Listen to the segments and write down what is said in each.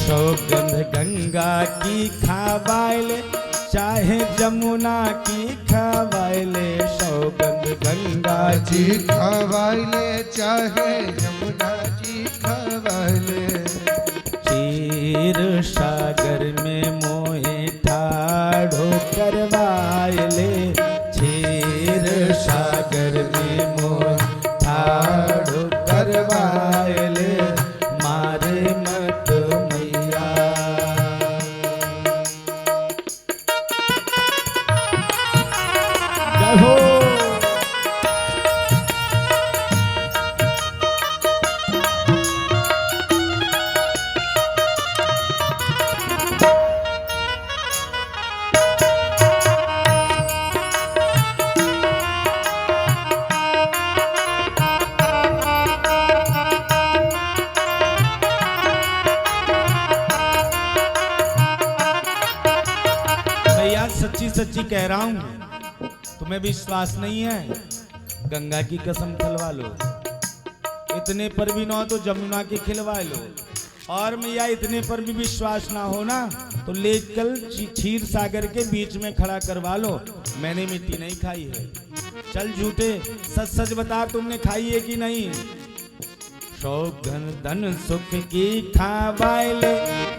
सौगंध गंगा की खावाइले चाहे जमुना की खावाइले सौगंध गंगा जी खवाइले चाहे यमुना जी खवाइले क्षीर सागर में मोहे ठाढ़ो करवाइले क्षीर सागर में मोहे ठाढ़ो करवाइले मारे मत मैया। जय हो। सच्ची सच्ची कह रहा हूं, तुम्हें विश्वास नहीं है? गंगा की कसम खिलवा लो, इतने पर भी ना हो तो जमुना की खिलवा लो, और मैया इतने पर भी विश्वास ना हो ना तो लेकर क्षीर सागर के बीच में खड़ा करवा लो। मैंने मिट्टी नहीं खाई है। चल झूठे, सच सच बता, तुमने खाई है कि नहीं? सौगंध धन सुख की खावाइले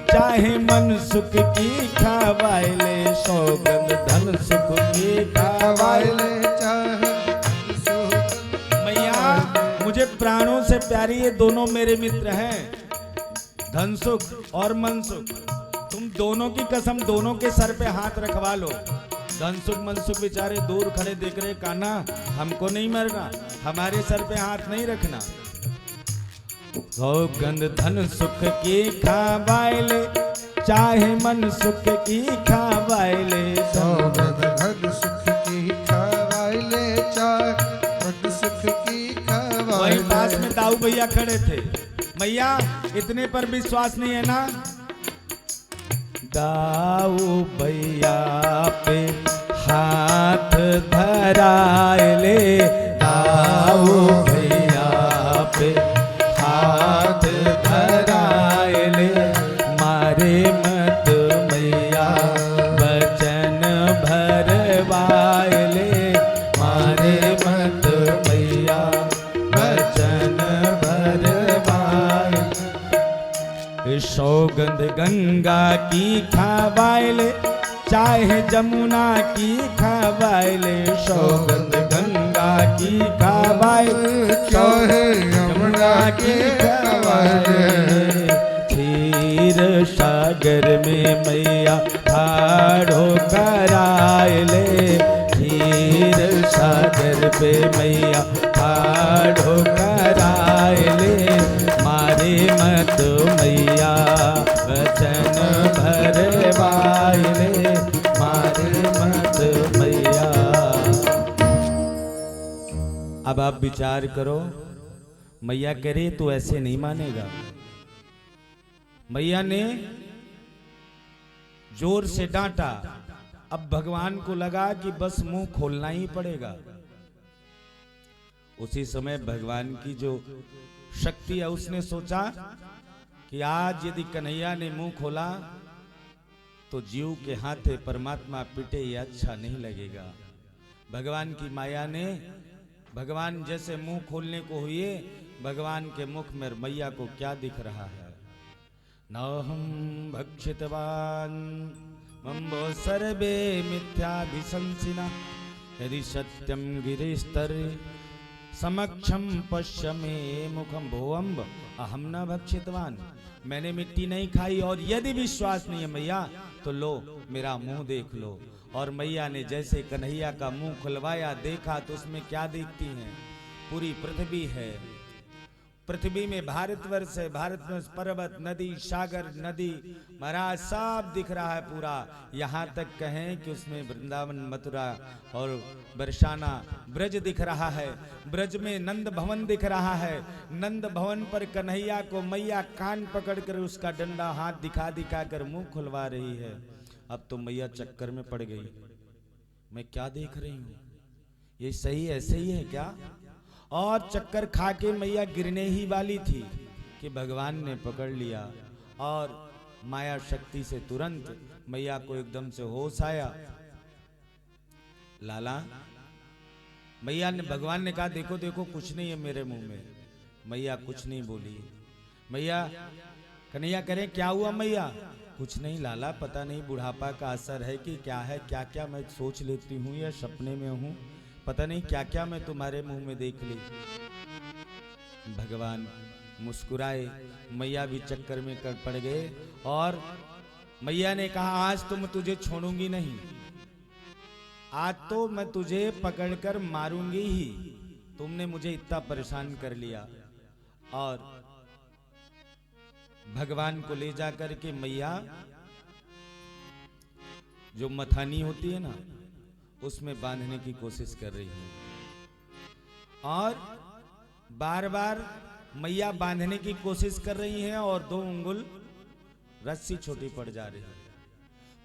चाहे मन सुख की खावाइले सौगंध धन सुख की खावाइले चाहे मैया मुझे प्राणों से प्यारी ये दोनों मेरे मित्र हैं, धन सुख और मन सुख। तुम दोनों की कसम दोनों के सर पे हाथ रखवा लो। धन सुख मन सुख बेचारे दूर खड़े देख रहे, कान्हा हमको नहीं मरना, हमारे सर पे हाथ नहीं रखना। सौगंध धन सुख की खावाइले चाहे मन सुख की खावाइले सौगंध धन सुख की खावाइले चाहे मन सुख की खावाइले। वही पास में दाऊ भैया खड़े थे। मैया इतने पर विश्वास नहीं है ना? दाऊ भैया पे हाथ धराइले दाऊ भैया पे हाथ धराइले मारे मत मैया वचन भरवाइले मारे मत मैया वचन भरवाइले। सौगंध गंगा की खावाइले चाहे जमुना की खावाइले सौगंध गंगा की खावाइले चाहे यमुना की खावाइले। क्षीर सागर में मैया ठाढ़ो कराइले क्षीर सागर पे मैया ठाढ़ो कराइले मारे मत मैया वचन भरवाइले मारे मत मैया। अब आप विचार करो, मैया कह रही तू ऐसे नहीं मानेगा। मैया ने जोर से डांटा, अब भगवान को लगा कि बस मुंह खोलना ही पड़ेगा। उसी समय भगवान की जो शक्ति है उसने सोचा कि आज यदि कन्हैया ने मुंह खोला तो जीव के हाथे परमात्मा पिटे ये अच्छा नहीं लगेगा। भगवान की माया ने भगवान जैसे मुंह खोलने को हुए, भगवान के मुख में मैया को क्या दिख रहा है? नाहं भक्षितवान मम्बो सर्वे मिथ्याभिशंसिना यदि सत्यम गिरिस्तर समक्षम पश्य मे मुखम भोअम्ब अहम न भक्षितवान। मैंने मिट्टी नहीं खाई और यदि विश्वास नहीं है मैया तो लो मेरा मुंह देख लो। और मैया ने जैसे कन्हैया का मुंह खुलवाया, देखा तो उसमें क्या देखती हैं? पूरी पृथ्वी है। पृथ्वी में भारतवर्ष है, भारत में पर्वत नदी सागर नदी महाराज सब दिख रहा है पूरा। यहाँ तक कहें कि उसमें वृंदावन मथुरा और बरसाना ब्रज दिख रहा है। ब्रज में नंद भवन दिख रहा है। नंद भवन पर कन्हैया को मैया कान पकड़कर उसका डंडा हाथ दिखा दिखा कर मुंह खुलवा रही है। अब तो मैया चक्कर में पड़ गई, मैं क्या देख रही हूँ, ये सही ऐसे ही है क्या? और चक्कर खा के मैया गिरने ही वाली थी कि भगवान ने पकड़ लिया और माया शक्ति से तुरंत मैया को एकदम से होश आया। लाला, मैया ने, भगवान ने कहा देखो देखो कुछ नहीं है मेरे मुंह में। मैया कुछ नहीं बोली। मैया, कन्हैया करें क्या हुआ मैया? कुछ नहीं लाला, पता नहीं बुढ़ापा का असर है कि क्या है, क्या क्या मैं सोच लेती हूँ या सपने में हूँ, पता नहीं क्या क्या मैं तुम्हारे मुंह में देख ली। भगवान मुस्कुराए, मैया भी चक्कर में कर पड़ गए और मैया ने कहा आज तो मैं तुझे छोड़ूंगी नहीं, आज तो मैं तुझे पकड़कर मारूंगी ही, तुमने मुझे इतना परेशान कर लिया। और भगवान को ले जाकर के मैया जो मथानी होती है ना, उसमें बांधने की कोशिश कर रही है और बार बार मैया बांधने की कोशिश कर रही हैं और 2 उंगल रस्सी छोटी पड़ जा रही है।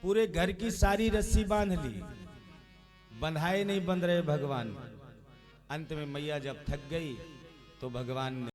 पूरे घर की सारी रस्सी बांध ली, बंधाए नहीं बंध रहे भगवान। अंत में मैया जब थक गई तो भगवान ने